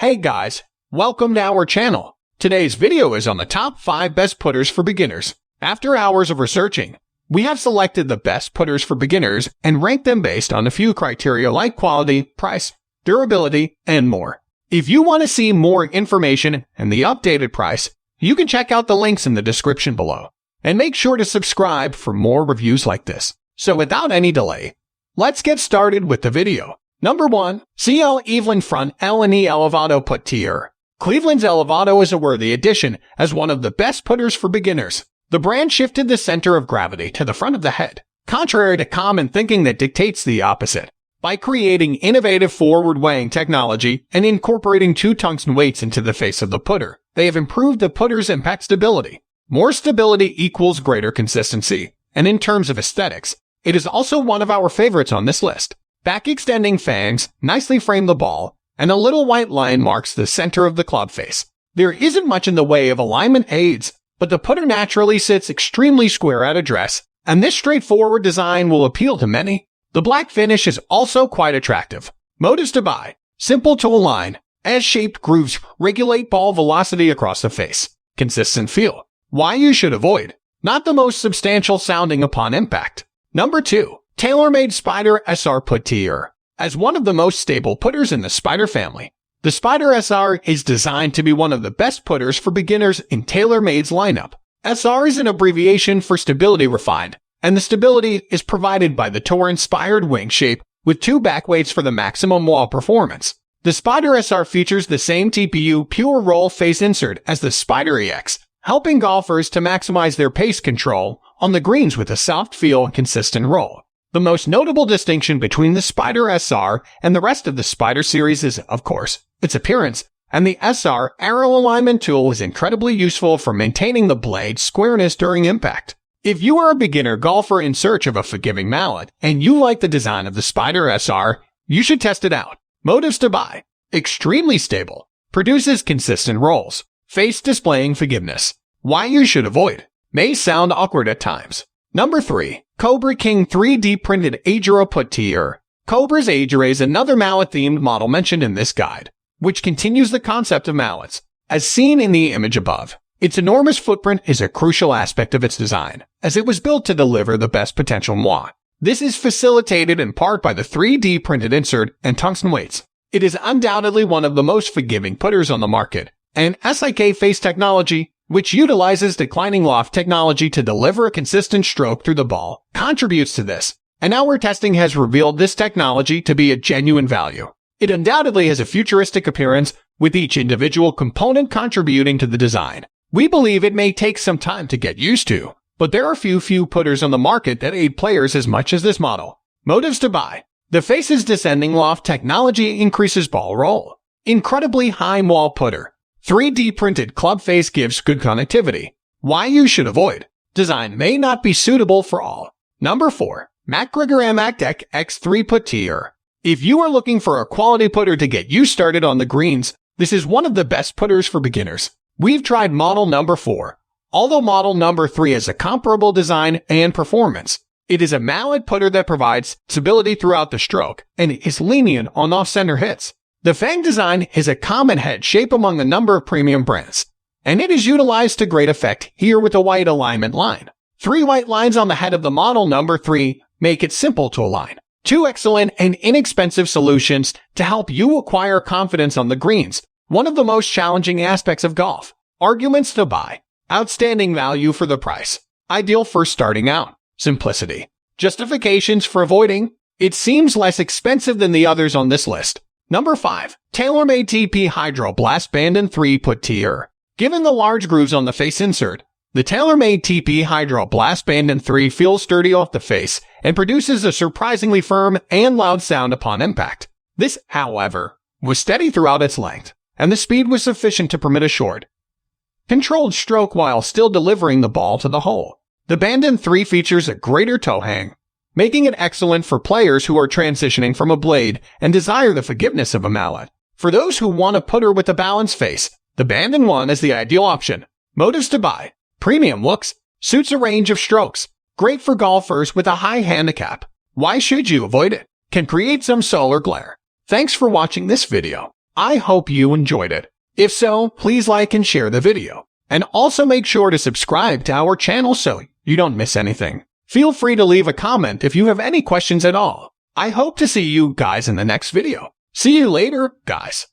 Hey guys, welcome to our channel. Today's video is on the top 5 best putters for beginners. After hours of researching, we have selected the best putters for beginners and ranked them based on a few criteria like quality, price, durability, and more. If you want to see more information and the updated price, you can check out the links in the description below. And make sure to subscribe for more reviews like this. So without any delay, let's get started with the video. Number 1. Cleveland FRONTLINE ELEVADO Putt Tier. Cleveland's ELEVADO is a worthy addition as one of the best putters for beginners. The brand shifted the center of gravity to the front of the head, contrary to common thinking that dictates the opposite. By creating innovative forward-weighing technology and incorporating 2 tungsten weights into the face of the putter, they have improved the putter's impact stability. More stability equals greater consistency, and in terms of aesthetics, it is also one of our favorites on this list. Back-extending fangs nicely frame the ball, and a little white line marks the center of the club face. There isn't much in the way of alignment aids, but the putter naturally sits extremely square at address, and this straightforward design will appeal to many. The black finish is also quite attractive. Motives to buy. Simple to align. S-shaped grooves regulate ball velocity across the face. Consistent feel. Why you should avoid. Not the most substantial sounding upon impact. Number 2. TAYLORMADE Spider SR Putt Tier. As one of the most stable putters in the Spider family, the Spider SR is designed to be one of the best putters for beginners in TAYLORMADE's lineup. SR is an abbreviation for Stability Refined, and the stability is provided by the Tour-inspired wing shape with 2 backweights for the maximum wall performance. The Spider SR features the same TPU pure roll face insert as the Spider EX, helping golfers to maximize their pace control on the greens with a soft feel and consistent roll. The most notable distinction between the Spider SR and the rest of the Spider series is, of course, its appearance, and the SR arrow alignment tool is incredibly useful for maintaining the blade's squareness during impact. If you are a beginner golfer in search of a forgiving mallet, and you like the design of the Spider SR, you should test it out. Motives to buy. Extremely stable. Produces consistent rolls. Face displaying forgiveness. Why you should avoid. May sound awkward at times. Number 3. COBRA King 3D Printed AGERA Putt Tier. COBRA's AGERA is another mallet-themed model mentioned in this guide, which continues the concept of mallets, as seen in the image above. Its enormous footprint is a crucial aspect of its design, as it was built to deliver the best potential moi. This is facilitated in part by the 3D printed insert and tungsten weights. It is undoubtedly one of the most forgiving putters on the market, and SIK face technology, which utilizes declining loft technology to deliver a consistent stroke through the ball, contributes to this, and our testing has revealed this technology to be a genuine value. It undoubtedly has a futuristic appearance, with each individual component contributing to the design. We believe it may take some time to get used to, but there are few putters on the market that aid players as much as this model. Motives to buy. The face's descending loft technology increases ball roll. Incredibly high wall putter. 3D printed club face gives good connectivity. Why you should avoid. Design may not be suitable for all. Number 4. MACGREGOR MACTEC X3 Putt Tier. If you are looking for a quality putter to get you started on the greens, this is one of the best putters for beginners. We've tried model number 4. Although model number 3 has a comparable design and performance, it is a mallet putter that provides stability throughout the stroke and is lenient on off-center hits. The fang design is a common head shape among a number of premium brands, and it is utilized to great effect here with a white alignment line. 3 white lines on the head of the model number 3 make it simple to align. 2 excellent and inexpensive solutions to help you acquire confidence on the greens, one of the most challenging aspects of golf. Arguments to buy. Outstanding value for the price. Ideal for starting out. Simplicity. Justifications for avoiding. It seems less expensive than the others on this list. Number 5. TAYLORMADE TP Hydro Blast BANDON 3 Putt Tier. Given the large grooves on the face insert, the TAYLORMADE TP Hydro Blast BANDON 3 feels sturdy off the face and produces a surprisingly firm and loud sound upon impact. This, however, was steady throughout its length, and the speed was sufficient to permit a short, controlled stroke while still delivering the ball to the hole. The BANDON 3 features a greater toe hang, making it excellent for players who are transitioning from a blade and desire the forgiveness of a mallet. For those who want a putter with a balanced face, the BANDON 1 is the ideal option. Motives to buy. Premium looks. Suits a range of strokes. Great for golfers with a high handicap. Why should you avoid it? Can create some solar glare. Thanks for watching this video. I hope you enjoyed it. If so, please like and share the video. And also make sure to subscribe to our channel so you don't miss anything. Feel free to leave a comment if you have any questions at all. I hope to see you guys in the next video. See you later, guys.